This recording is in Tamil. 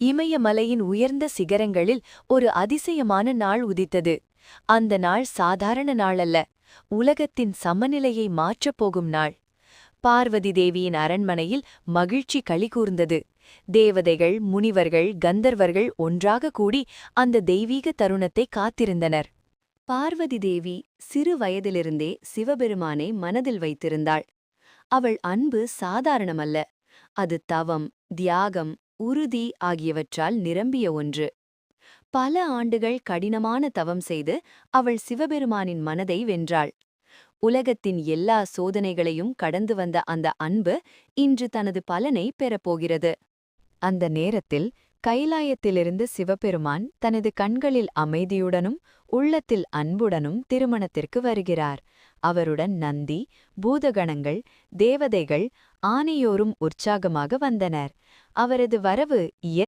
இமயமலையின் உயர்ந்த சிகரங்களில் ஒரு அதிசயமான நாள் உதித்தது. அந்த நாள் சாதாரண நாள் அல்ல, உலகத்தின் சமநிலையை மாற்றப் போகும் நாள். பார்வதி தேவியின் அரண்மனையில் மகிழ்ச்சி களிகூர்ந்தது. தேவதைகள், முனிவர்கள், கந்தர்வர்கள் ஒன்றாக கூடி அந்த தெய்வீக தருணத்தை காத்திருந்தனர். பார்வதி தேவி சிறு வயதிலிருந்தே சிவபெருமானை மனதில் வைத்திருந்தாள். அவள் அன்பு சாதாரணமல்ல, அது தவம், தியாகம், உறுதி ஆகியவற்றால் நிரம்பிய ஒன்று. பல ஆண்டுகள் கடினமான தவம் செய்து அவள் சிவபெருமானின் மனதை வென்றாள். உலகத்தின் எல்லா சோதனைகளையும் கடந்து வந்த அந்த அன்பு இன்று தனது பலனை பெறப்போகிறது. அந்த நேரத்தில் கைலாயத்திலிருந்து சிவபெருமான் தனது கண்களில் அமைதியுடனும் உள்ளத்தில் அன்புடனும் திருமணத்திற்கு வருகிறார். அவருடன் நந்தி, பூதகணங்கள், தேவதைகள், ஆனையோரும் உற்சாகமாக வந்தனர். அவரது வரவு